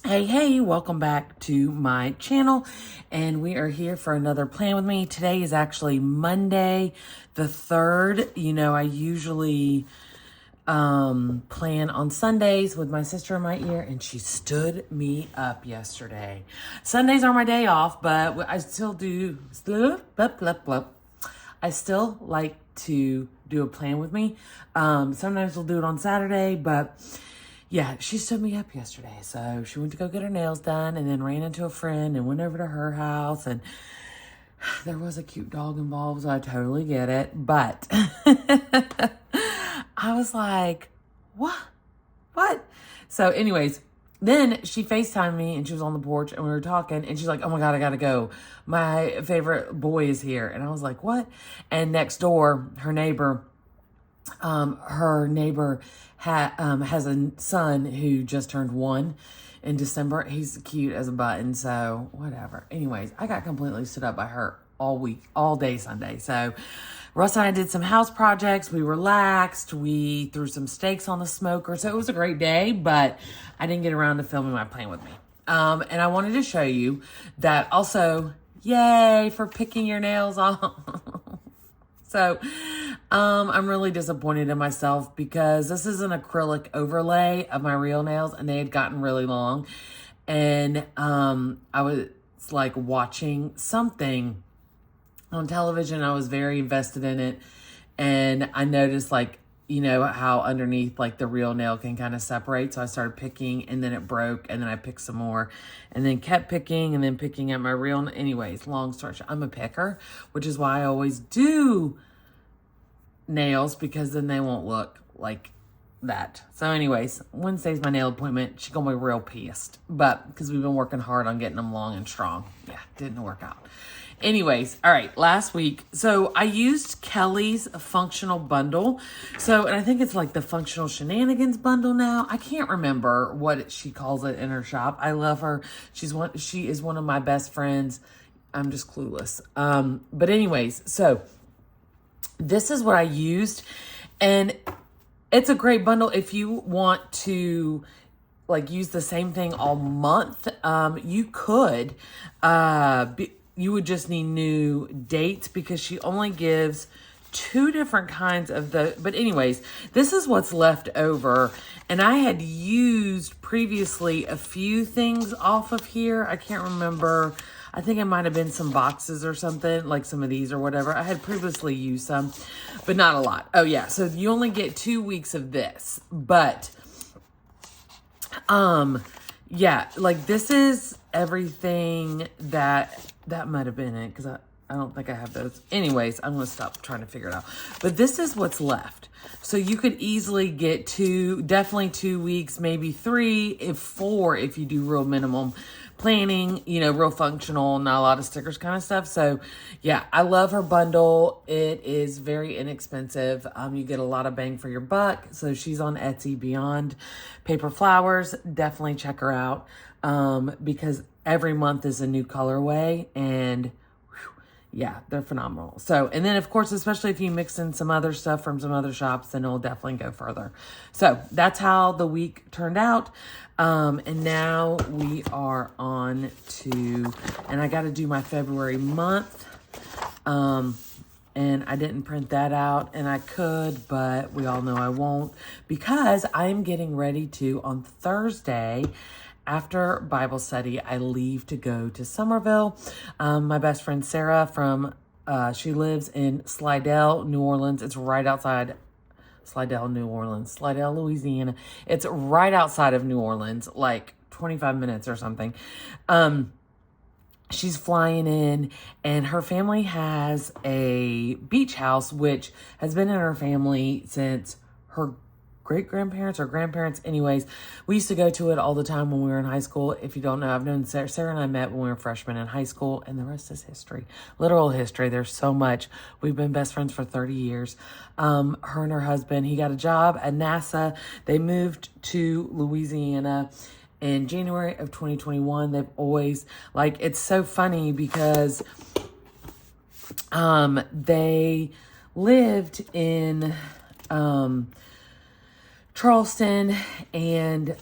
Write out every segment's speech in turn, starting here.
Hey, welcome back to my channel, and we are here for another Plan With Me. Today is actually Monday the 3rd. You know, I usually plan on Sundays with my sister in my ear, and she stood me up yesterday. Sundays are my day off, but I still do, I still like to do a Plan With Me. Sometimes we'll do it on Saturday, but yeah, she stood me up yesterday. So she went to go get her nails done and then ran into a friend and went over to her house. And there was a cute dog involved, so I totally get it. But I was like, what? So anyways, then she FaceTimed me and she was on the porch and we were talking and she's like, oh my God, I gotta go. My favorite boy is here. And I was like, what? And next door, her neighbor has a son who just turned 1 in December. He's cute as a button, so whatever. Anyways, I got completely stood up by her all day Sunday. So Russ and I did some house projects. We relaxed. We threw some steaks on the smoker. So it was a great day, but I didn't get around to filming my Plan With Me. And I wanted to show you that also, yay for picking your nails off. So, I'm really disappointed in myself because this is an acrylic overlay of my real nails and they had gotten really long. And, I was like watching something on television. I was very invested in it. And I noticed like, you know, how underneath like the real nail can kind of separate. So I started picking and then it broke and then I picked some more and then kept picking and then picking at my real. Anyways, long story short, I'm a picker, which is why I always do nails because then they won't look like that. So anyways, Wednesday's my nail appointment. She's gonna be real pissed, but because we've been working hard on getting them long and strong. Yeah, didn't work out. Anyways, all right, last week. So I used Kelly's functional bundle. So, and I think it's like the functional shenanigans bundle now. I can't remember what she calls it in her shop. I love her. She is one of my best friends. I'm just clueless. But anyways, so this is what I used, and it's a great bundle if you want to like use the same thing all month. You could, you would just need new dates because she only gives 2 different kinds of but anyways, this is what's left over. And I had used previously a few things off of here. I can't remember. I think it might have been some boxes or something, like some of these or whatever. I had previously used some, but not a lot. Oh yeah, so you only get 2 weeks of this. But, yeah, like this is everything that might have been it, because I don't think I have those. Anyways, I'm going to stop trying to figure it out. But this is what's left. So you could easily get definitely 2 weeks, maybe 3, 4 if you do real minimum planning, you know, real functional, not a lot of stickers kind of stuff. So yeah, I love her bundle. It is very inexpensive. You get a lot of bang for your buck. So she's on Etsy Beyond Paper Flowers. Definitely check her out because every month is a new colorway and yeah, they're phenomenal. So, and then of course, especially if you mix in some other stuff from some other shops, then it'll definitely go further. So that's how the week turned out. And now we are on to, and I got to do my February month. And I didn't print that out, and I could, but we all know I won't because I'm getting ready to, on Thursday, after Bible study, I leave to go to Somerville. My best friend Sarah she lives in Slidell, New Orleans. It's right outside Slidell, Louisiana. It's right outside of New Orleans, like 25 minutes or something. She's flying in, and her family has a beach house, which has been in her family since her great-grandparents or grandparents. Anyways, we used to go to it all the time when we were in high school. If you don't know, I've known Sarah and I met when we were freshmen in high school, and the rest is history. Literal history. There's so much. We've been best friends for 30 years. Her and her husband, he got a job at NASA. They moved to Louisiana in January of 2021. They've always, like, it's so funny because they lived in Charleston, and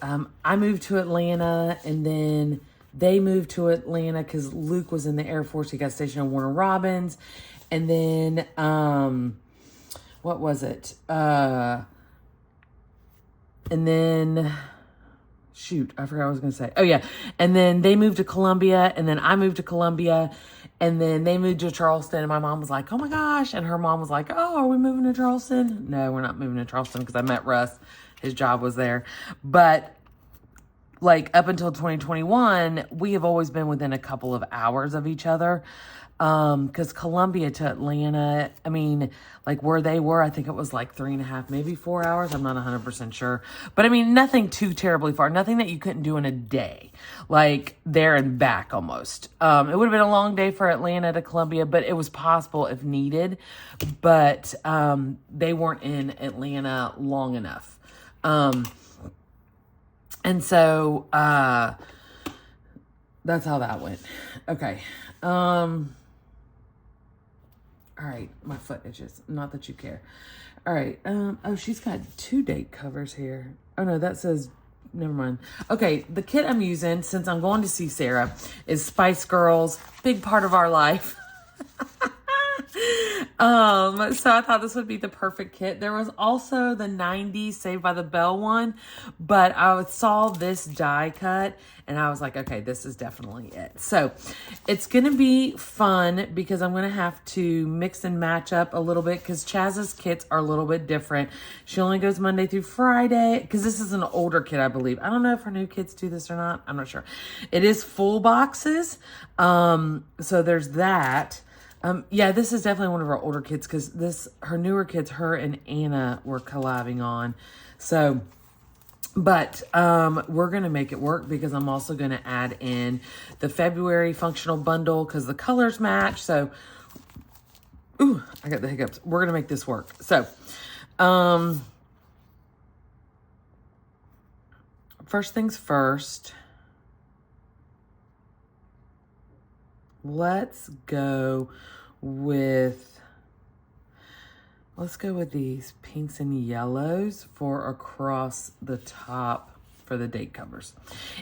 I moved to Atlanta, and then they moved to Atlanta because Luke was in the Air Force. He got stationed at Warner Robins, and then what was it? And then shoot, I forgot what I was going to say. Oh yeah, and then they moved to Columbia, and then I moved to Columbia, and then they moved to Charleston, and my mom was like, "Oh my gosh," and her mom was like, "Oh, are we moving to Charleston?" No, we're not moving to Charleston because I met Russ. His job was there. But like up until 2021, we have always been within a couple of hours of each other. Because Columbia to Atlanta, I mean, like where they were, I think it was like 3.5, maybe 4 hours. I'm not 100% sure. But I mean, nothing too terribly far. Nothing that you couldn't do in a day. Like there and back almost. It would have been a long day for Atlanta to Columbia, but it was possible if needed. But they weren't in Atlanta long enough. And so, that's how that went. Okay. All right. My foot itches. Not that you care. All right. Oh, she's got 2 date covers here. Oh no, that says, never mind. Okay. The kit I'm using, since I'm going to see Sarah, is Spice Girls. Big part of our life. So I thought this would be the perfect kit. There was also the 90s Saved by the Bell one, but I saw this die cut and I was like, okay, this is definitely it. So it's going to be fun because I'm going to have to mix and match up a little bit because Chaz's kits are a little bit different. She only goes Monday through Friday because this is an older kit, I believe. I don't know if her new kids do this or not. I'm not sure. It is full boxes. So there's that. Yeah, this is definitely one of our older kids because her newer kids, her and Anna were collabing on. So, but we're going to make it work because I'm also going to add in the February functional bundle because the colors match. So, ooh, I got the hiccups. We're going to make this work. So, first things first. Let's go with these pinks and yellows for across the top for the date covers.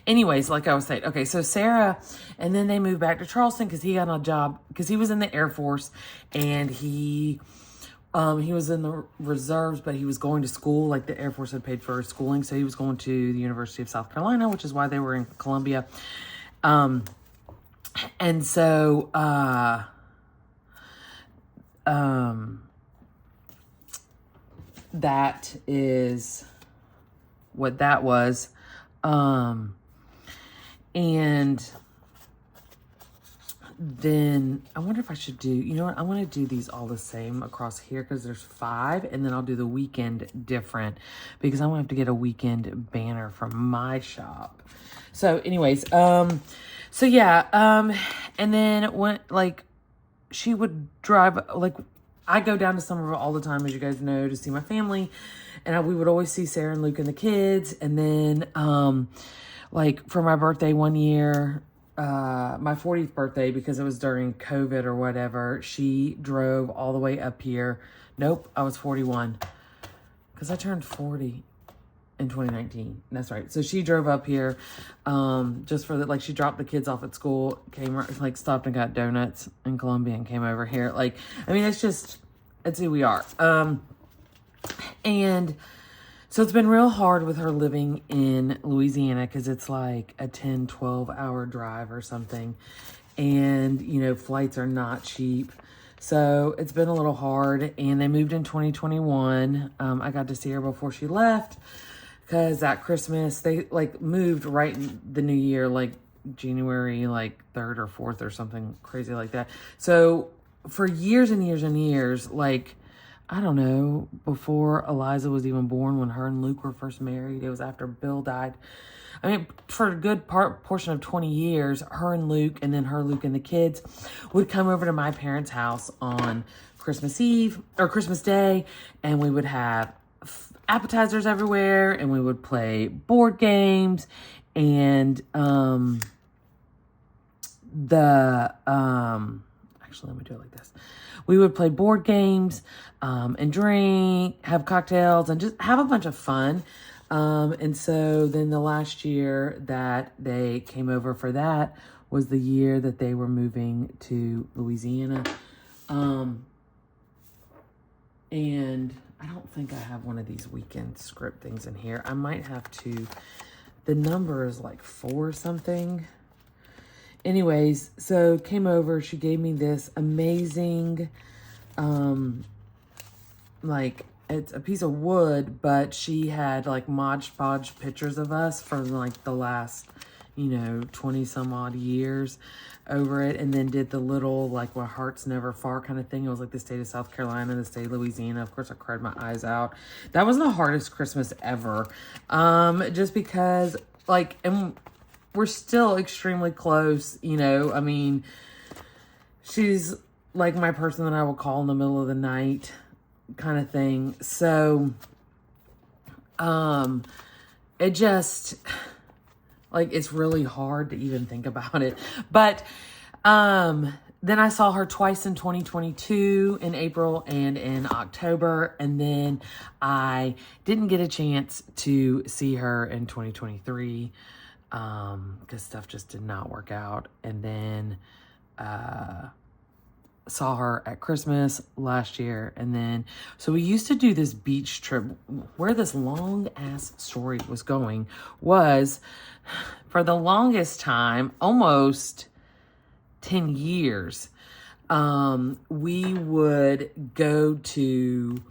Anyways, like I was saying, okay, so Sarah, and then they moved back to Charleston because he got a job, because he was in the Air Force, and he was in the reserves, but he was going to school, like the Air Force had paid for his schooling, so he was going to the University of South Carolina, which is why they were in Columbia. And so, that is what that was. And then I wonder if I should do, you know what? I want to do these all the same across here because there's 5, and then I'll do the weekend different because I want to have to get a weekend banner from my shop. So anyways, so yeah, and then when, like, she would drive, like, I go down to Somerville all the time, as you guys know, to see my family, and we would always see Sarah and Luke and the kids, and then, like, for my birthday one year, my 40th birthday, because it was during COVID or whatever, she drove all the way up here. Nope, I was 41, because I turned 40 in 2019. That's right. So she drove up here, just for the, like, she dropped the kids off at school, came, like, stopped and got donuts in Columbia and came over here. Like, I mean, it's who we are. And so it's been real hard with her living in Louisiana because it's like a 10, 12-hour drive or something. And, you know, flights are not cheap. So it's been a little hard. And they moved in 2021. I got to see her before she left because that Christmas, they, like, moved right in the new year, like January, like 3rd or 4th or something crazy like that. So for years and years and years, like, I don't know, before Eliza was even born, when her and Luke were first married, it was after Bill died. I mean, for a good portion of 20 years, her and Luke, and then her, Luke, and the kids would come over to my parents' house on Christmas Eve or Christmas Day, and we would have appetizers everywhere, and we would play board games, and I Actually, let me do it like this. We would play board games and drink, have cocktails, and just have a bunch of fun. And so then the last year that they came over for that was the year that they were moving to Louisiana. And I don't think I have one of these weekend script things in here. I might have to. The number is like 4 something. Anyways, so came over. She gave me this amazing, like, it's a piece of wood, but she had like Mod Podge pictures of us from like the last, 20 some odd years over it, and then did the little like where hearts never far kind of thing. It was like the state of South Carolina, the state of Louisiana. Of course, I cried my eyes out. That was the hardest Christmas ever, just because like, and we're still extremely close. I mean, she's like my person that I will call in the middle of the night kind of thing. So, it just, like, it's really hard to even think about it. But, then I saw her twice in 2022, in April and in October. And then I didn't get a chance to see her in 2023, because stuff just did not work out. And then, saw her at Christmas last year. And then, so we used to do this beach trip. Where this long ass story was going was, for the longest time, almost 10 years, we would go to,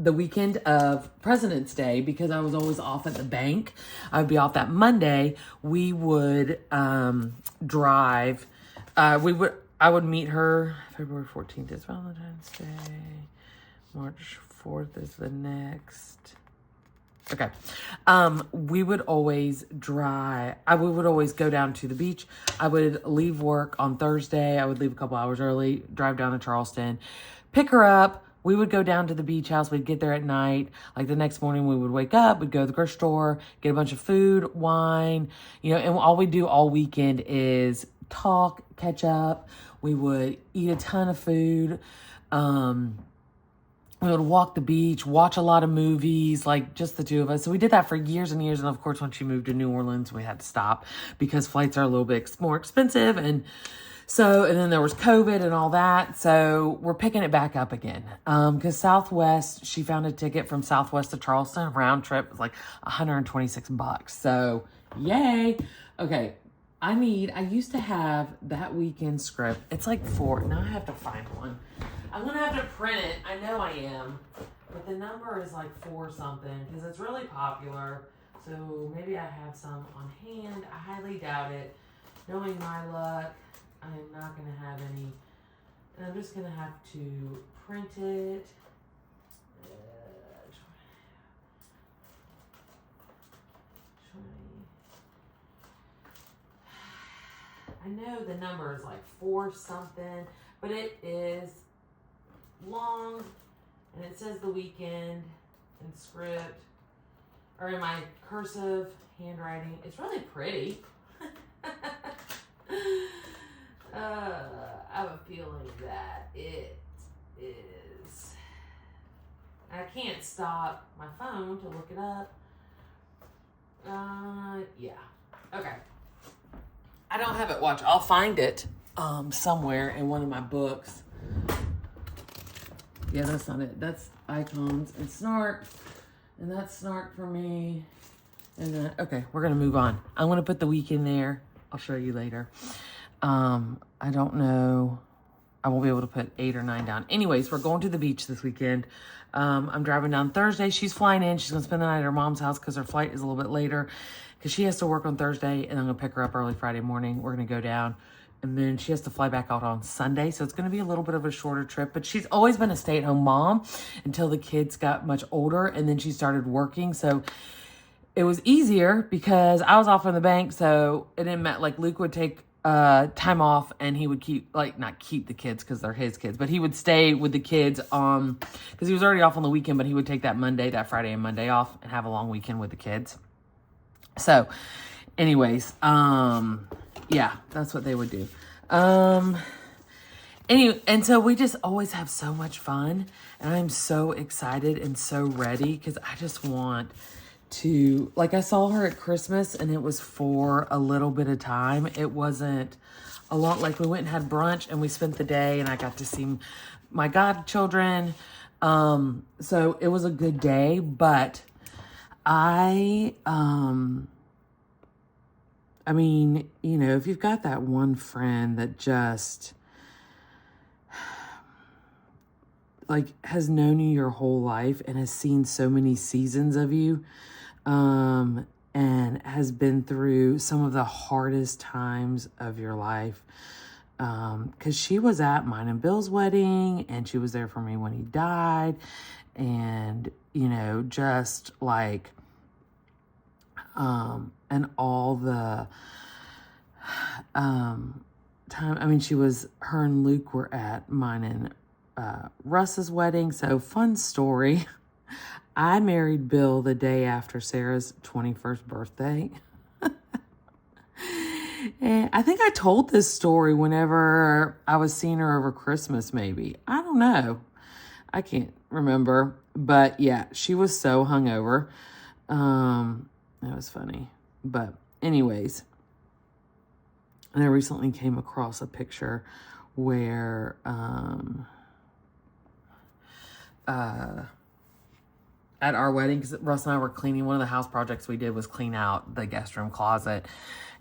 the weekend of President's Day, because I was always off at the bank. I would be off that Monday. We would, drive. I would meet her. February 14th is Valentine's Day. March 4th is the next. Okay. We would always drive. We would always go down to the beach. I would leave work on Thursday. I would leave a couple hours early, drive down to Charleston, pick her up. We would go down to the beach house. We'd get there at night. Like the next morning we would wake up, we'd go to the grocery store, get a bunch of food, wine, and all we do all weekend is talk, catch up. We would eat a ton of food. We would walk the beach, watch a lot of movies, like just the two of us. So we did that for years and years. And of course, when she moved to New Orleans, we had to stop because flights are a little bit more expensive. And then there was COVID and all that. So we're picking it back up again. Because Southwest, she found a ticket from Southwest to Charleston, round trip was like $126. So yay. Okay. I used to have that weekend script. It's like 4. Now I have to find one. I'm going to have to print it. I know I am. But the number is like 4 something because it's really popular. So maybe I have some on hand. I highly doubt it. Knowing my luck, I am not going to have any. And I'm just going to have to print it. I know the number is like 4 something, but it is long, and it says the weekend in script, or in my cursive handwriting. It's really pretty. I have a feeling that it is. I can't stop my phone to look it up. Yeah. Okay. I don't have it. Watch. I'll find it somewhere in one of my books. Yeah, that's not it. That's icons and snark. And that's snark for me. And then, okay, we're going to move on. I'm going to put the week in there. I'll show you later. I don't know. I won't be able to put 8 or 9 down. Anyways, we're going to the beach this weekend. I'm driving down Thursday. She's flying in. She's going to spend the night at her mom's house because her flight is a little bit later. Because she has to work on Thursday, and I'm going to pick her up early Friday morning. We're going to go down, and then she has to fly back out on Sunday. So it's going to be a little bit of a shorter trip. But she's always been a stay-at-home mom until the kids got much older, and then she started working. So it was easier because I was off on the bank, so it didn't matter. Like, Luke would take time off, and he would keep, like, not keep the kids because they're his kids, but he would stay with the kids because he was already off on the weekend, but he would take that Friday and Monday off and have a long weekend with the kids. So anyways, yeah, that's what they would do. Anyway, and so we just always have so much fun, and I'm so excited and so ready because I just want to, like, I saw her at Christmas and it was for a little bit of time. It wasn't a lot. Like, we went and had brunch and we spent the day and I got to see my godchildren. So it was a good day, but I mean, you know, if you've got that one friend that just like has known you your whole life and has seen so many seasons of you, and has been through some of the hardest times of your life. Cause she was at mine and Bill's wedding and she was there for me when he died. And, you know, just like, and all the, time, I mean, her and Luke were at mine and, Russ's wedding. So fun story. I married Bill the day after Sarah's 21st birthday. And I think I told this story whenever I was seeing her over Christmas, maybe. I don't know. I can't remember. But yeah, she was so hungover. That was funny. But anyways, and I recently came across a picture where, at our wedding, because Russ and I were cleaning, one of the house projects we did was clean out the guest room closet,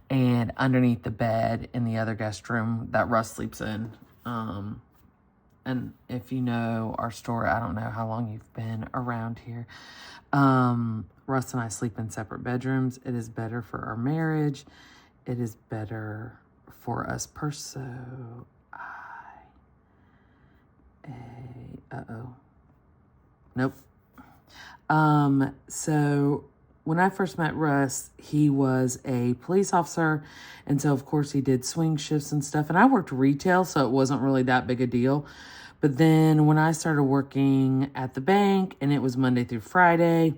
and underneath the bed in the other guest room that Russ sleeps in. And if you know our story, I don't know how long you've been around here. Russ and I sleep in separate bedrooms. It is better for our marriage. It is better for us Nope. So when I first met Russ, he was a police officer. And so, of course, he did swing shifts and stuff. And I worked retail, so it wasn't really that big a deal. But then when I started working at the bank and it was Monday through Friday,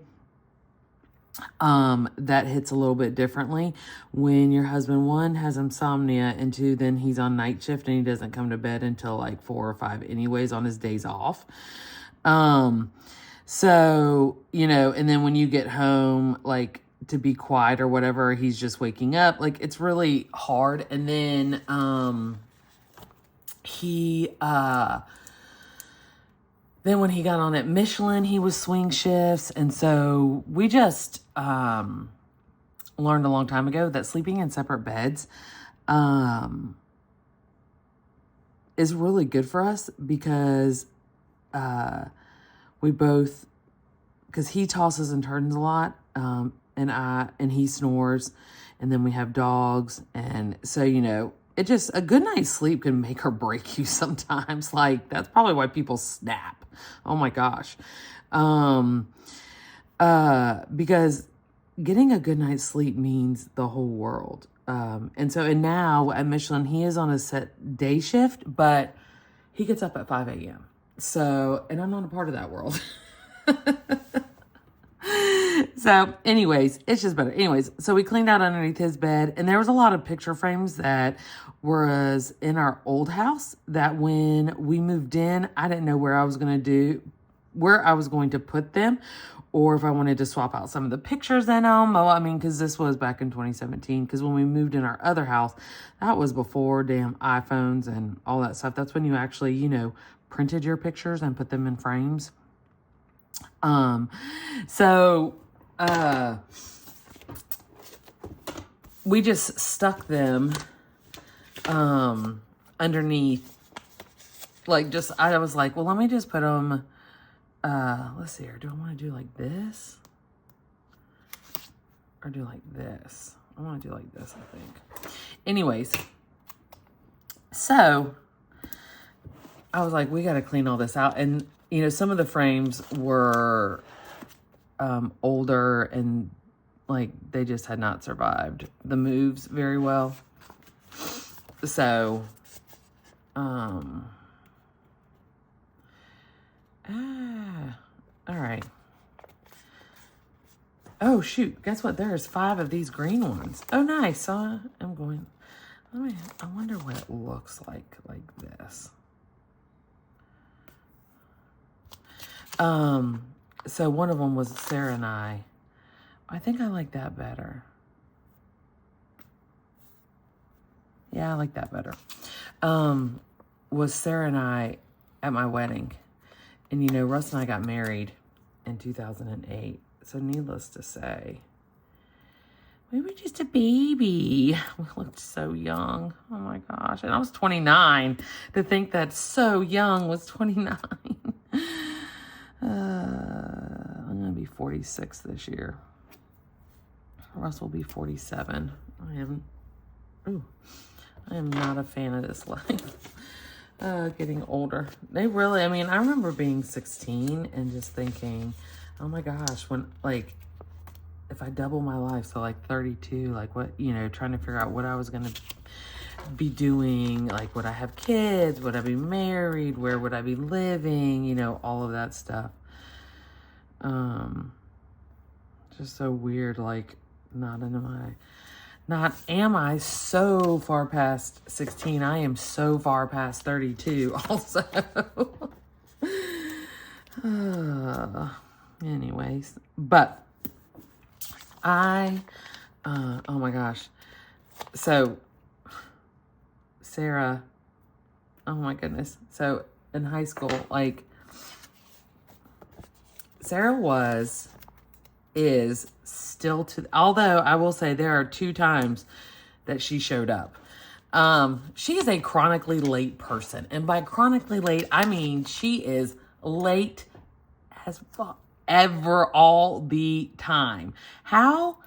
that hits a little bit differently when your husband, one, has insomnia, and two, then he's on night shift and he doesn't come to bed until like 4 or 5 anyways on his days off. So, you know, and then when you get home, like, to be quiet or whatever, he's just waking up. Like, it's really hard. And then, then when he got on at Michelin, he was swing shifts. And so we just, learned a long time ago that sleeping in separate beds, is really good for us because, we both, because he tosses and turns a lot, and he snores, and then we have dogs, and so, you know, it just, a good night's sleep can make or break you sometimes. Like, that's probably why people snap. Oh my gosh. Because getting a good night's sleep means the whole world. And now at Michelin, he is on a set day shift, but he gets up at 5 a.m. So, and I'm not a part of that world. So anyways, it's just better. Anyways, so we cleaned out underneath his bed, and there was a lot of picture frames that was in our old house that when we moved in, I didn't know where I was going to put them, or if I wanted to swap out some of the pictures in them. Well, I mean, because this was back in 2017, because when we moved in our other house, that was before damn iPhones and all that stuff. That's when you actually, you know, printed your pictures and put them in frames. We just stuck them, underneath, like, just, I was like, well, let me just put them, let's see here. Do I want to do like this? Or do like this? I want to do like this, I think. Anyways, so I was like, we got to clean all this out. And, you know, some of the frames were, older, and like, they just had not survived the moves very well. So, all right. Oh, shoot. Guess what? There's 5 of these green ones. Oh, nice. So I'm I wonder what it looks like this. So one of them was Sarah and I. I think I like that better. Yeah, I like that better. Was Sarah and I at my wedding. And you know, Russ and I got married in 2008. So needless to say, we were just a baby. We looked so young. Oh my gosh. And I was 29. To think that so young was 29. I'm going to be 46 this year. Russ will be 47. I am not a fan of this life. Getting older. I remember being 16 and just thinking, oh my gosh, if I double my life, so 32, what, trying to figure out what I was going to be doing, would I have kids, would I be married, where would I be living, all of that stuff. Just so weird, not am I so far past 16, I am so far past 32 also. Anyways, but oh my gosh. So Sarah, oh my goodness. So in high school, Sarah is still although I will say there are 2 times that she showed up. She is a chronically late person. And by chronically late, I mean, she is late as fuck ever all the time. How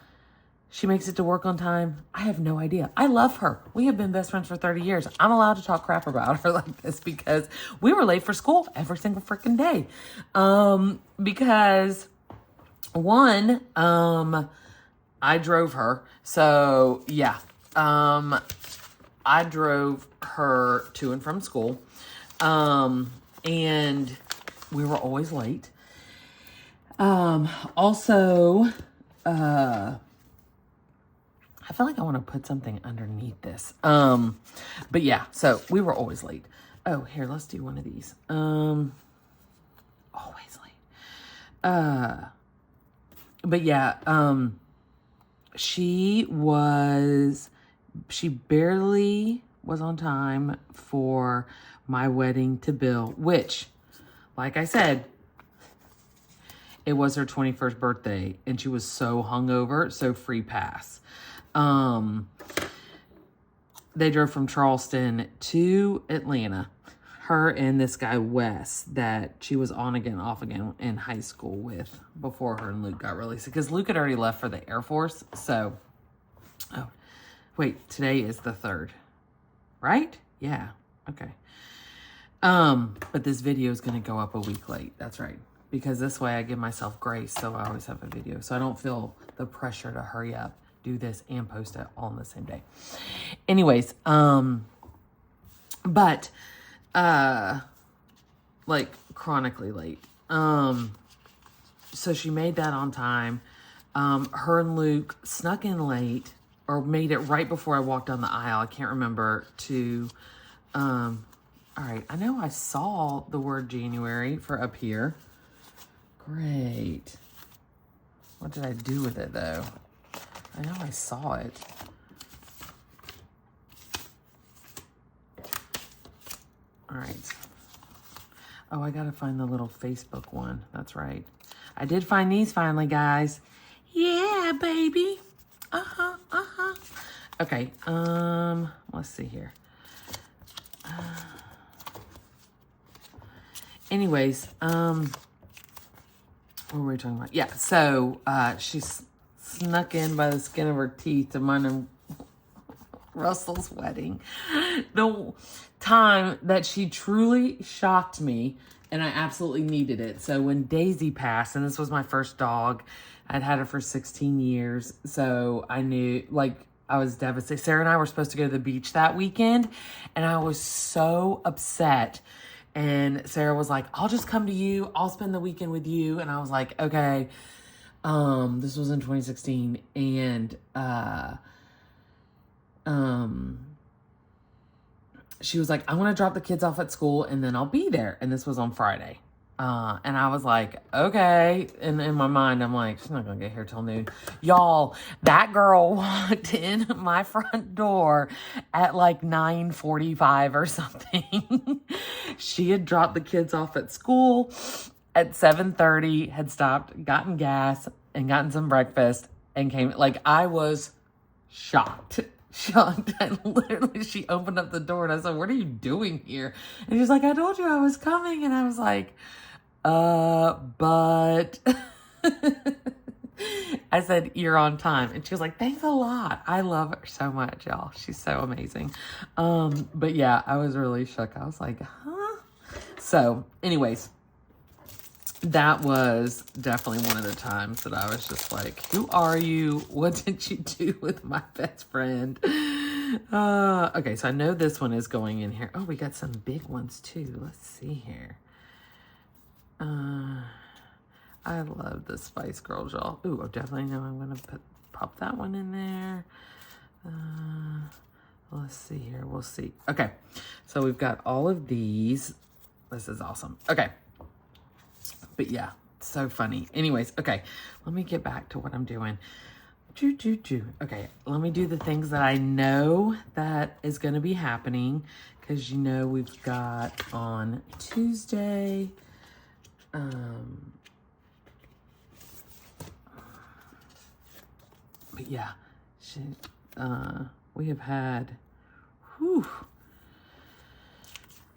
she makes it to work on time, I have no idea. I love her. We have been best friends for 30 years. I'm allowed to talk crap about her like this because we were late for school every single freaking day. Because one, I drove her. So yeah, I drove her to and from school. And we were always late. Also, I feel like I want to put something underneath this. But yeah, so we were always late. Oh, here, let's do one of these. Always late. But yeah, she barely was on time for my wedding to Bill, which, like I said, it was her 21st birthday and she was so hungover, so free pass. They drove from Charleston to Atlanta, her and this guy Wes that she was on again, off again in high school with before her and Luke got really sick, because Luke had already left for the Air Force. So, oh, wait, today is the 3rd, right? Yeah, okay. But this video is going to go up a week late. That's right. Because this way I give myself grace, so I always have a video. So I don't feel the pressure to hurry up, do this, and post it all on the same day. Anyways, but, chronically late. So she made that on time. Her and Luke snuck in late, or made it right before I walked down the aisle. I can't remember all right, I know I saw the word January for up here. Great. What did I do with it, though? I know I saw it. All right. Oh, I got to find the little Facebook one. That's right. I did find these finally, guys. Yeah, baby. Uh-huh, uh-huh. Okay, let's see here. Anyways, what were we talking about? Yeah, so she snuck in by the skin of her teeth to mine and Russell's wedding. The time that she truly shocked me, and I absolutely needed it. So when Daisy passed, and this was my first dog, I'd had her for 16 years, so I knew, I was devastated. Sarah and I were supposed to go to the beach that weekend, and I was so upset. And Sarah was like, I'll just come to you. I'll spend the weekend with you. And I was like, okay. This was in 2016. And, she was like, I want to drop the kids off at school and then I'll be there. And this was on Friday. And I was like, okay. And in my mind, I'm like, she's not going to get here till noon. Y'all, that girl walked in my front door at like 9:45 or something. She had dropped the kids off at school at 7:30, had stopped, gotten gas and gotten some breakfast and came. Like, I was shocked. And literally she opened up the door and I said, what are you doing here? And she's like, I told you I was coming. And I was like, but I said, you're on time. And she was like, thanks a lot. I love her so much, y'all. She's so amazing. But yeah, I was really shook. I was like, huh? So anyways, that was definitely one of the times that I was just like, who are you? What did you do with my best friend? Okay, so I know this one is going in here. Oh, we got some big ones too. Let's see here. I love the Spice Girls, y'all. Ooh, I definitely know I'm going to pop that one in there. Let's see here. We'll see. Okay, so we've got all of these. This is awesome. Okay. But yeah, so funny. Anyways, okay, let me get back to what I'm doing. Okay, let me do the things that I know that is going to be happening, because you know we've got on Tuesday, but yeah, we have had,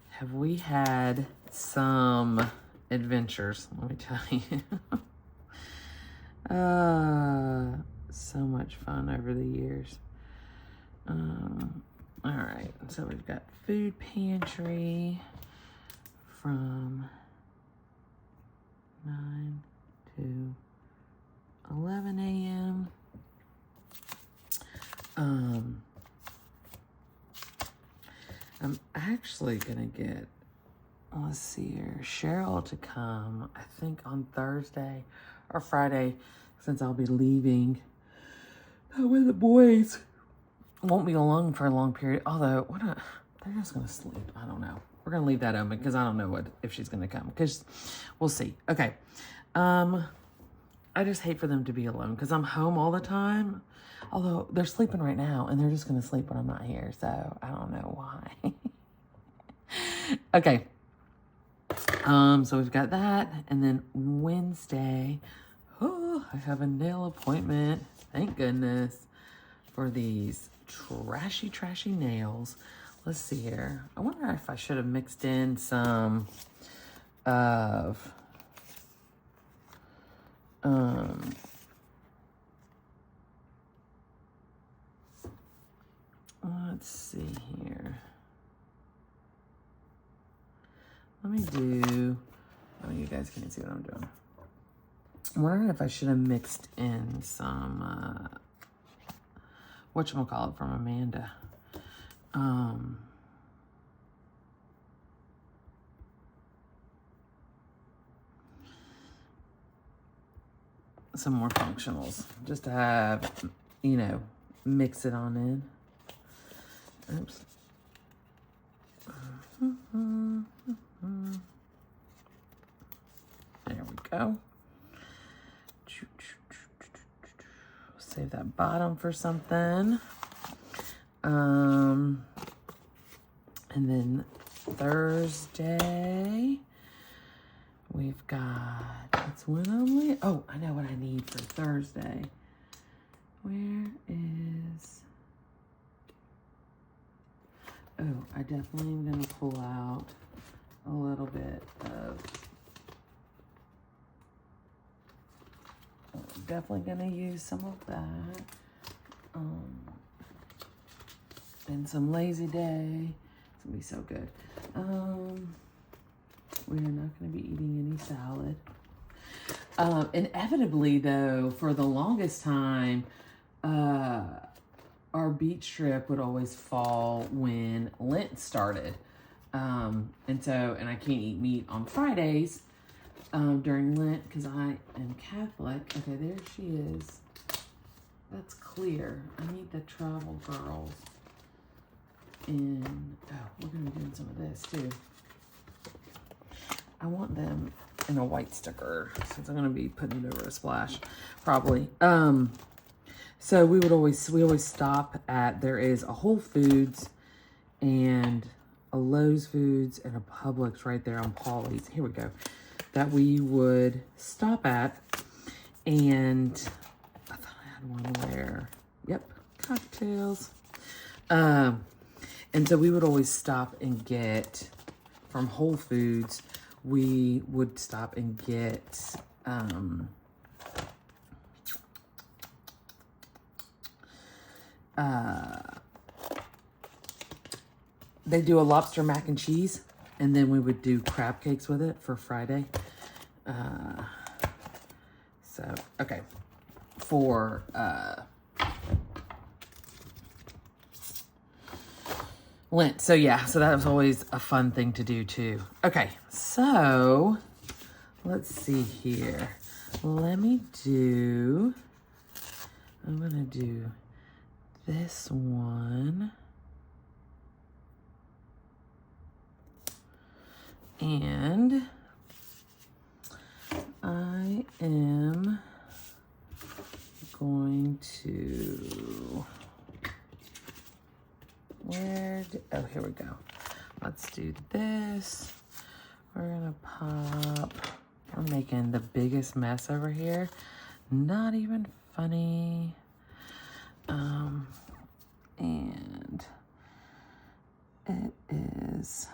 have we had some adventures, let me tell you. So much fun over the years. All right, so we've got food pantry from 9 to 11 a.m. I'm actually gonna get, let's see here, Cheryl to come, I think on Thursday or Friday, since I'll be leaving. That way the boys won't be alone for a long period. Although, they're just going to sleep. I don't know. We're going to leave that open because I don't know if she's going to come. Because we'll see. Okay. I just hate for them to be alone because I'm home all the time. Although, they're sleeping right now and they're just going to sleep when I'm not here. So, I don't know why. Okay. So we've got that. And then Wednesday, I have a nail appointment. Thank goodness for these trashy nails. Let's see here. I wonder if I should have mixed in some of let's see here. Let me do, oh, you guys can't see what I'm doing. I'm wondering if I should have mixed in some, whatchamacallit from Amanda. Some more functionals, just to have, you know, mix it on in. Oops. There we go. Save that bottom for something. And then Thursday, we've got, that's when I'm late. Oh, I know what I need for Thursday. Where is, oh, I definitely am going to pull out a little bit of, definitely going to use some of that. And some Lazy Day. It's going to be so good. We are not going to be eating any salad. Inevitably, though, for the longest time, our beach trip would always fall when Lent started. And I can't eat meat on Fridays during Lent because I am Catholic. Okay, there she is. That's clear. I need the travel girls. in, we're going to be doing some of this too. I want them in a white sticker since I'm going to be putting it over a splash, probably. So we always stop at, there is a Whole Foods and a Lowe's Foods and a Publix right there on Paulie's. Here we go. That we would stop at, and I thought I had one where, yep, cocktails. And so we would always stop and get from Whole Foods. We would stop and get they do a lobster mac and cheese, and then we would do crab cakes with it for Friday. So, okay. For Lent. So yeah, so that was always a fun thing to do too. Okay, so let's see here. I'm gonna do this one. And I am going to, oh, here we go. Let's do this. We're gonna pop, we're making the biggest mess over here. Not even funny. And it is,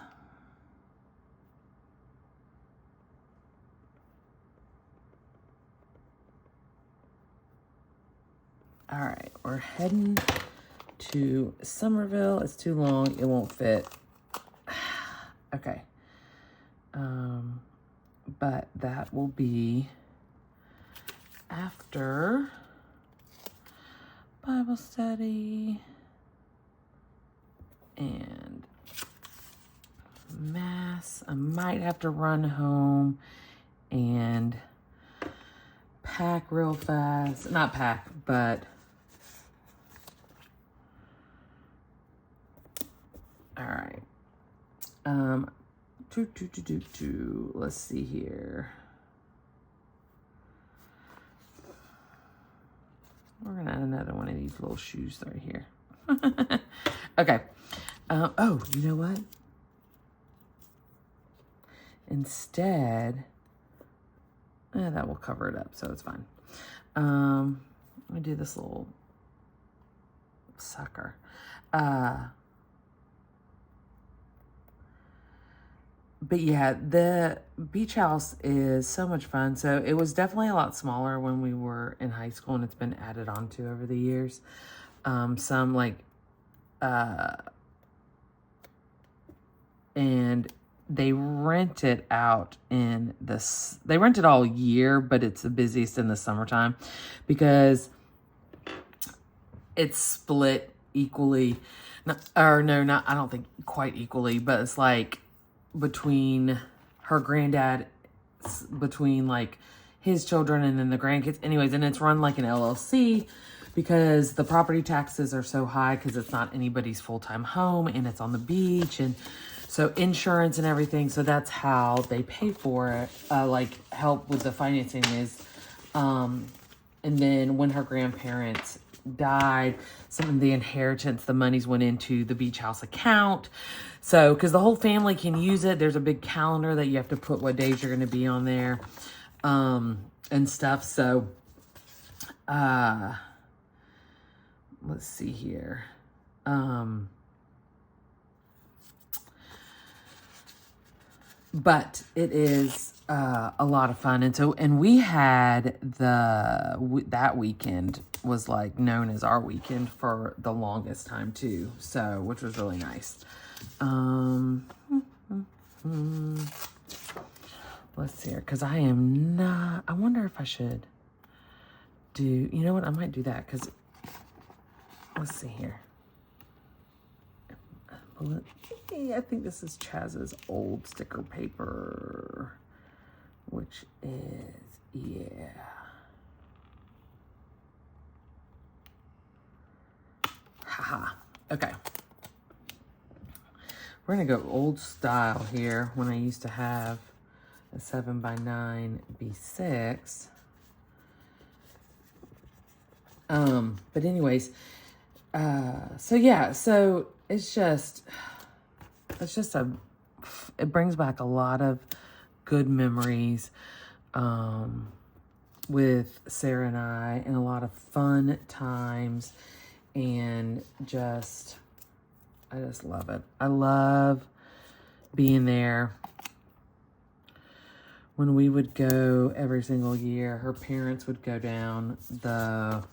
all right, we're heading to Somerville. It's too long, it won't fit. Okay. But that will be after Bible study and Mass. I might have to run home and pack real fast. Not pack, but all right. Let's see here. We're gonna add another one of these little shoes right here. Okay. Oh, you know what? Instead, that will cover it up, so it's fine. Let me do this little sucker. But yeah, the beach house is so much fun. So it was definitely a lot smaller when we were in high school, and it's been added on to over the years. Some like, and they rent it out in this, they rent it all year, but it's the busiest in the summertime because it's split equally. I don't think quite equally, but it's like, between her granddad, between like his children and then the grandkids. Anyways, and it's run like an LLC because the property taxes are so high because it's not anybody's full-time home and it's on the beach, and so insurance and everything. So that's how they pay for it, like help with the financing is. And then when her grandparents died, some of the inheritance, the monies went into the beach house account. So, because the whole family can use it, there's a big calendar that you have to put what days you're going to be on there, and stuff. So, let's see here. But it is a lot of fun. And we had that weekend was like known as our weekend for the longest time too. So, which was really nice. Let's see here, because I am not, I wonder if I should do, you know what, I might do that, because, let's see here. I think this is Chaz's old sticker paper, which is, yeah. Haha, okay. We're going to go old style here when I used to have a 7x9 B6. But anyways, so yeah, so it's just it brings back a lot of good memories, with Sarah and I, and a lot of fun times, and I just love it. I love being there. When we would go every single year, her parents would go down the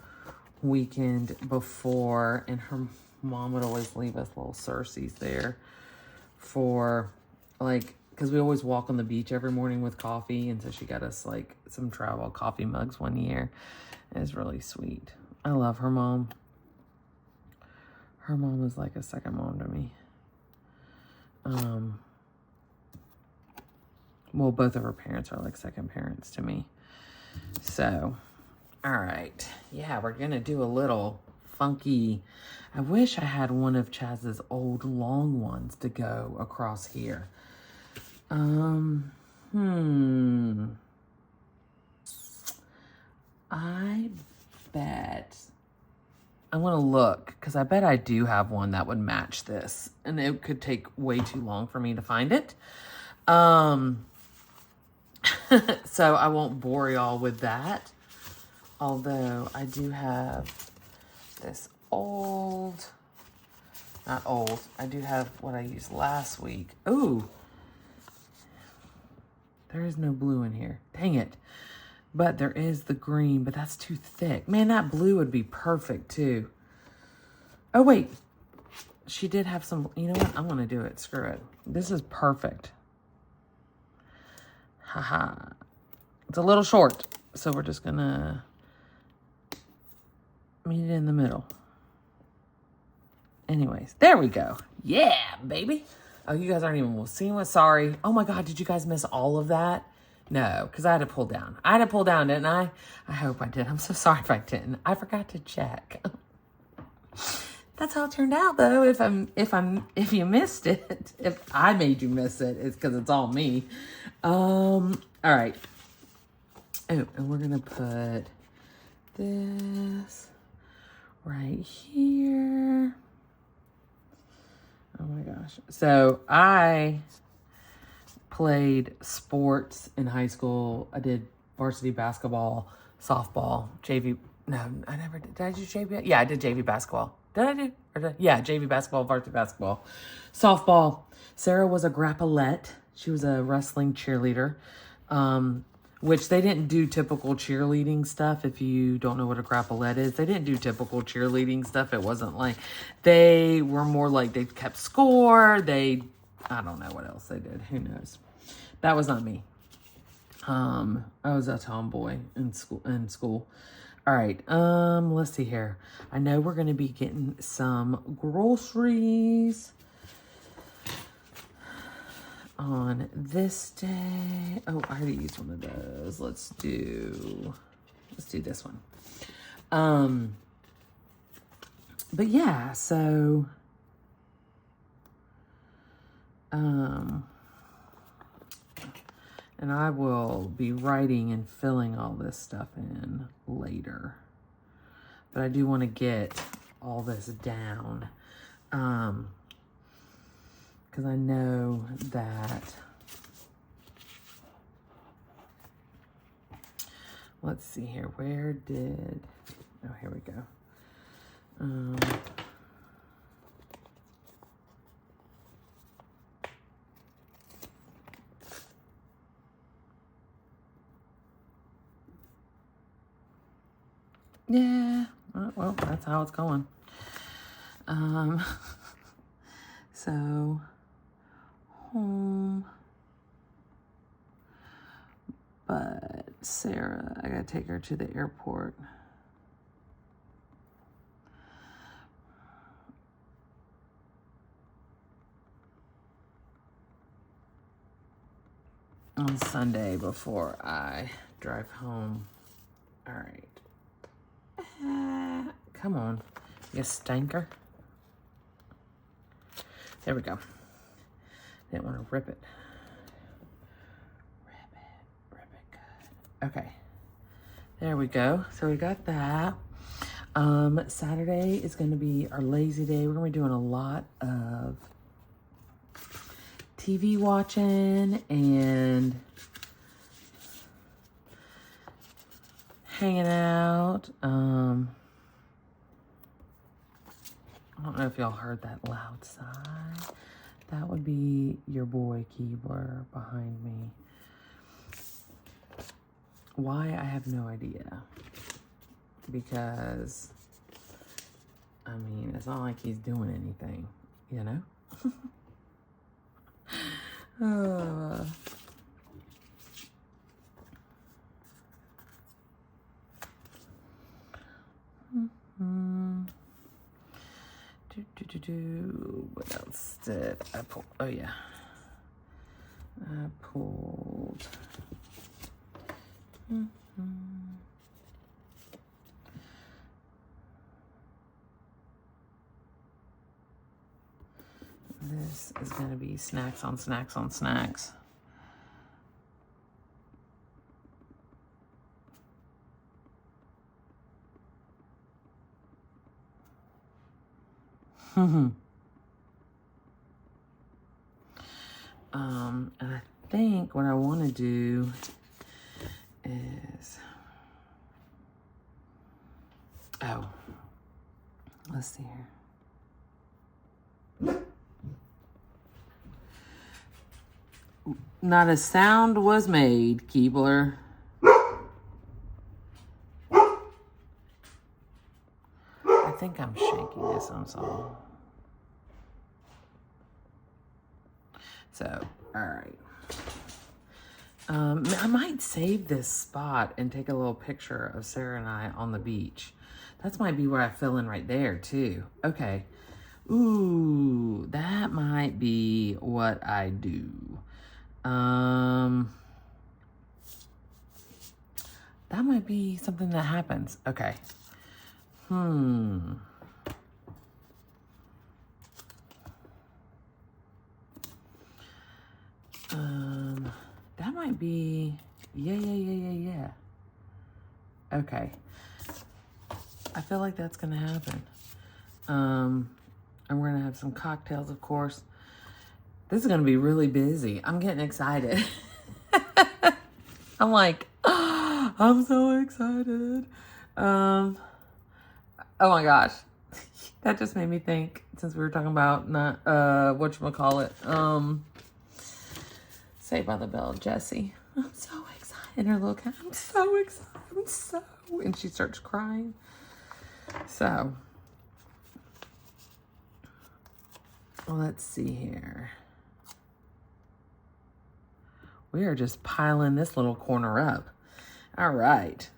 weekend before, and her mom would always leave us little Cersei's there for, like, because we always walk on the beach every morning with coffee, and so she got us, like, some travel coffee mugs one year. It was really sweet. I love her mom. Her mom is like a second mom to me. Well, both of her parents are like second parents to me. So, all right. Yeah, we're going to do a little funky. I wish I had one of Chaz's old long ones to go across here. I bet. I want to look, because I bet I do have one that would match this. And it could take way too long for me to find it. So I won't bore y'all with that. Although I do have this old, not old, I do have what I used last week. Ooh, there is no blue in here. Dang it. But there is the green, but that's too thick. Man, that blue would be perfect too. Oh, wait. She did have some, you know what? I'm going to do it. Screw it. This is perfect. Haha. It's a little short, so we're just going to meet it in the middle. Anyways, there we go. Yeah, baby. Oh, you guys aren't even seeing what? Sorry. Oh my God, did you guys miss all of that? No, because I had to pull down. I had to pull down, didn't I? I hope I did. I'm so sorry if I didn't. I forgot to check. That's how it turned out, though. If you missed it, if I made you miss it, it's because it's all me. All right. Oh, and we're gonna put this right here. Oh my gosh. So I played sports in high school. I did varsity basketball, softball, JV. No, I never did. Did I do JV? Yeah, I did JV basketball. Did I do? Yeah, JV basketball, varsity basketball, softball. Sarah was a grappolette. She was a wrestling cheerleader, which they didn't do typical cheerleading stuff. If you don't know what a grappolette is, they didn't do typical cheerleading stuff. It wasn't like, they were more like they kept score. I don't know what else they did. Who knows? That was not me. I was a tomboy in school. All right. Let's see here. I know we're going to be getting some groceries on this day. Oh, I already used one of those. Let's do this one. But yeah, so and I will be writing and filling all this stuff in later. But I do want to get all this down. Because I know that, let's see here. Oh, here we go. Yeah, well, that's how it's going. So, home, but Sarah, I gotta take her to the airport. On Sunday before I drive home. All right. Come on, you stinker. There we go. Didn't want to rip it. Rip it good. Okay. There we go. So we got that. Saturday is going to be our lazy day. We're going to be doing a lot of TV watching and hanging out. I don't know if y'all heard that loud sigh. That would be your boy Keebler behind me. Why, I have no idea. Because, I mean, it's not like he's doing anything, you know? What else did I pull? Oh, yeah. I pulled. This is going to be snacks on snacks on snacks. And I think what I want to do is, let's see here. Not a sound was made, Keebler. I think I'm shaking this on some. So, all right. I might save this spot and take a little picture of Sarah and I on the beach. That might be where I fill in right there, too. Okay. Ooh, that might be what I do. That might be something that happens. Okay. That might be, yeah. Okay. I feel like that's gonna happen. And we're gonna have some cocktails, of course. This is gonna be really busy. I'm getting excited. I'm like, oh, I'm so excited. Oh my gosh. That just made me think, since we were talking about not whatchamacallit, Saved by the Bell, Jessie. I'm so excited. And her little cat, I'm so excited. And she starts crying. So, let's see here. We are just piling this little corner up. All right.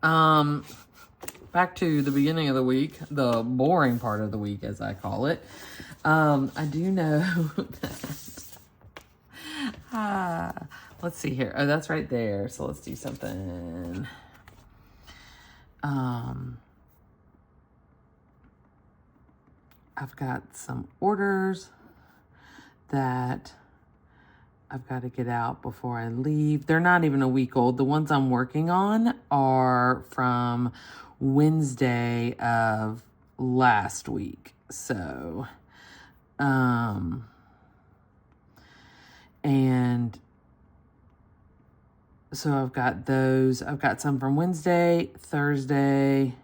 Back to the beginning of the week, the boring part of the week, as I call it. I do know that, let's see here. Oh, that's right there. So let's do something. I've got some orders that I've got to get out before I leave. They're not even a week old. The ones I'm working on are from Wednesday of last week. So, and so I've got those. I've got some from Wednesday, Thursday,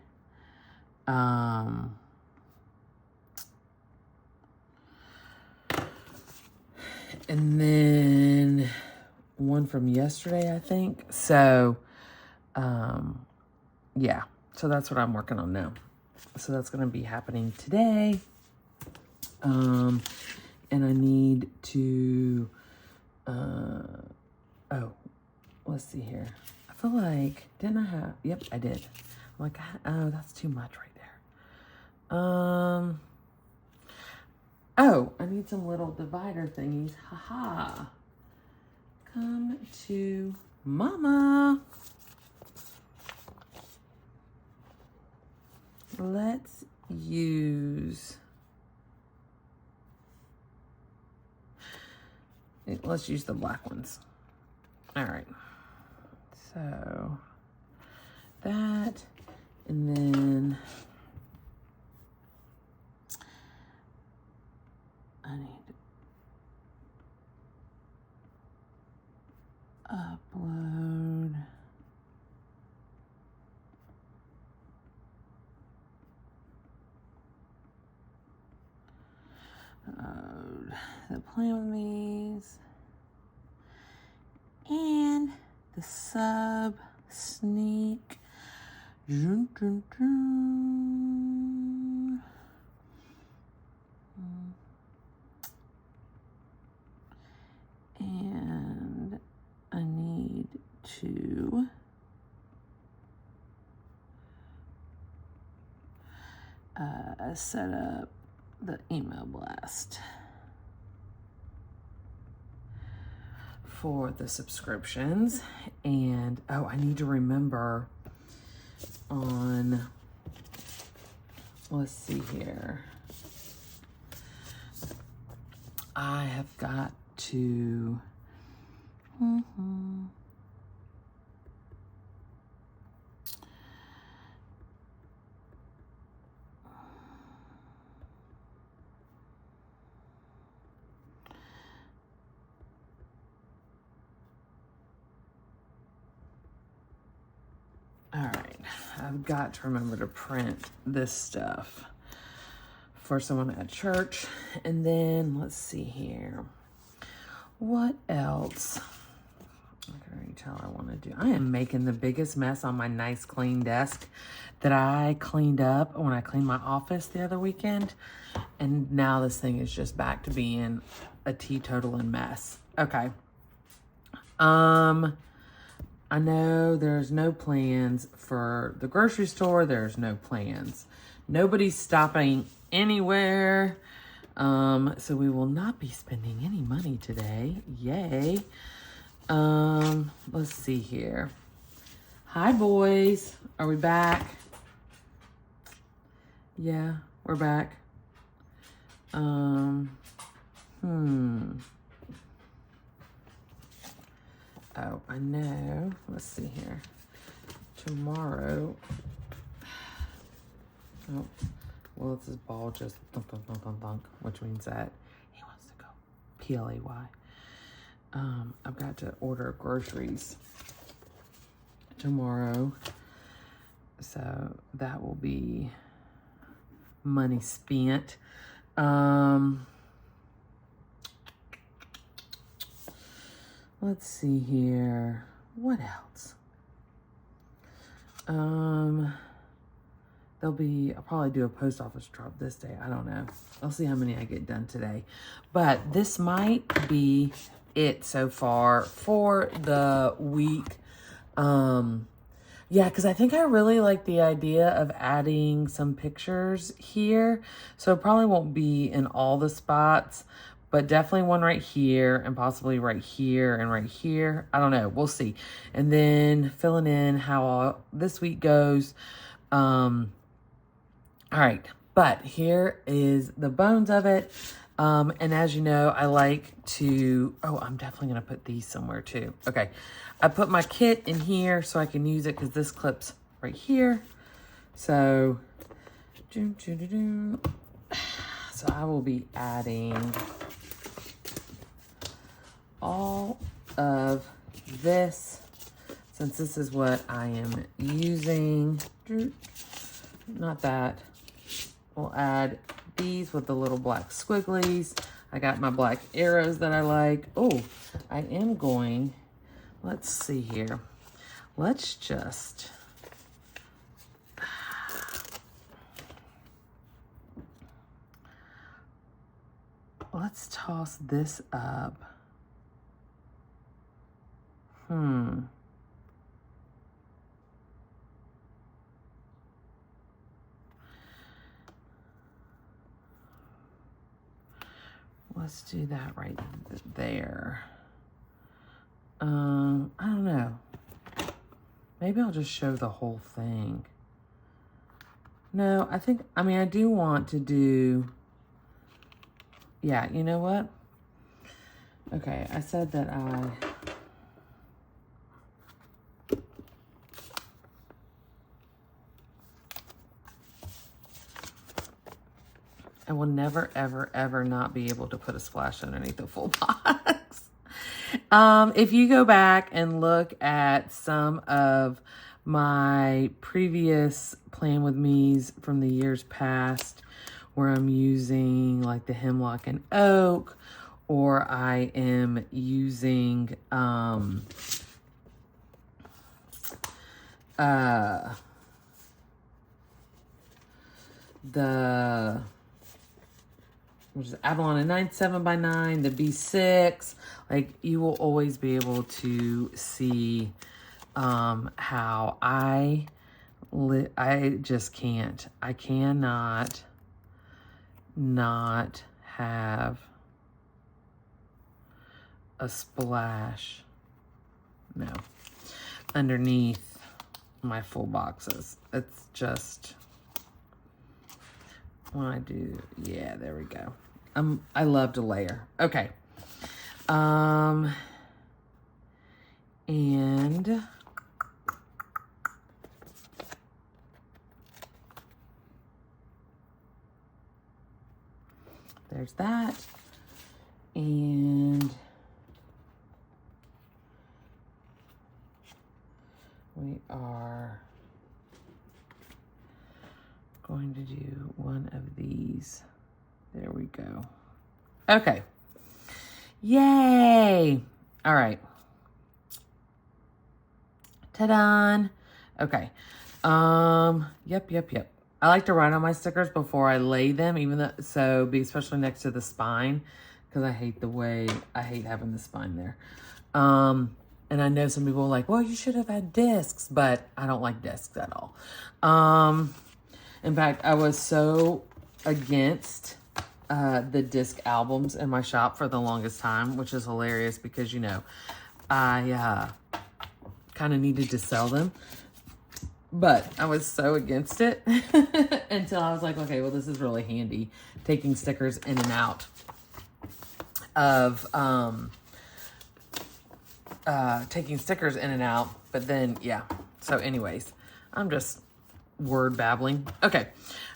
and then one from yesterday, I think. So, yeah. So that's what I'm working on now. So that's going to be happening today. And I need to, let's see here. I feel like, didn't I have, yep, I did. I'm like, oh, that's too much right there. Oh, I need some little divider thingies. Haha. Come to mama. Let's use Let's use the black ones. All right. So that, and then I need to upload. The plan with these and the sub sneak. Dun, dun, dun. And I need to set up the email blast for the subscriptions. And oh, I need to remember on, let's see here, I have got to all right, I've got to remember to print this stuff for someone at church. And then let's see here. What else? I can already tell I want to do. I am making the biggest mess on my nice clean desk that I cleaned up when I cleaned my office the other weekend. And now this thing is just back to being a teetotaling mess. Okay. I know there's no plans for the grocery store. There's no plans. Nobody's stopping anywhere. So we will not be spending any money today. Yay. Let's see here. Hi, boys. Are we back? Yeah, we're back. Oh, I know. Let's see here. Tomorrow. Oh, well, it's this ball just thunk, thunk, thunk, thunk, thunk, which means that he wants to go. P-L-A-Y. I've got to order groceries tomorrow. So that will be money spent. Let's see here. What else? I'll probably do a post office drop this day. I don't know. I'll see how many I get done today. But this might be it so far for the week. Yeah, because I think I really like the idea of adding some pictures here. So it probably won't be in all the spots, but definitely one right here and possibly right here and right here. I don't know. We'll see. And then filling in how this week goes. All right. But here is the bones of it. And as you know, I like to, oh, I'm definitely going to put these somewhere too. Okay. I put my kit in here so I can use it because this clips right here. So, so I will be adding all of this since this is what I am using. Not that. We'll add these with the little black squigglies. I got my black arrows that I like. Oh, I am going, let's see here. Let's just, let's toss this up. Let's do that right there. I don't know. Maybe I'll just show the whole thing. No, I do want to do, yeah, you know what? Okay, I said that I will never, ever, ever not be able to put a splash underneath the full box. If you go back and look at some of my previous Plan With Me's from the years past, where I'm using like the hemlock and oak, or I am using the which is Avalon and 9 7x9, the B6. Like, you will always be able to see how I just can't. I cannot not have a splash, no, underneath my full boxes. It's just, when I do, yeah, there we go. I love to layer. Okay. And there's that. And we are going to do one of these. There we go. Okay. Yay. All right. Ta-da. Okay. Yep. I like to write on my stickers before I lay them, even though, so be especially next to the spine, because I hate having the spine there. And I know some people are like, well, you should have had discs, but I don't like discs at all. In fact, I was so against the disc albums in my shop for the longest time, which is hilarious because, you know, I kind of needed to sell them. But I was so against it until I was like, okay, well, this is really handy, taking stickers in and out of, taking stickers in and out. But then, yeah. So anyways, I'm just word babbling. Okay.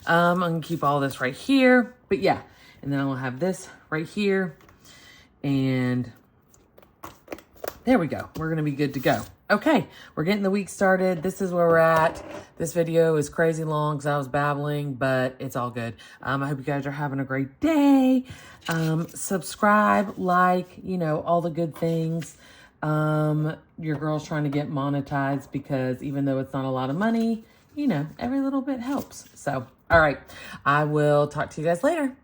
I'm going to keep all this right here. But yeah. And then I'll have this right here. And there we go. We're going to be good to go. Okay, we're getting the week started. This is where we're at. This video is crazy long because I was babbling, but it's all good. I hope you guys are having a great day. Subscribe, like, you know, all the good things. Your girl's trying to get monetized because even though it's not a lot of money, you know, every little bit helps. So, all right, I will talk to you guys later.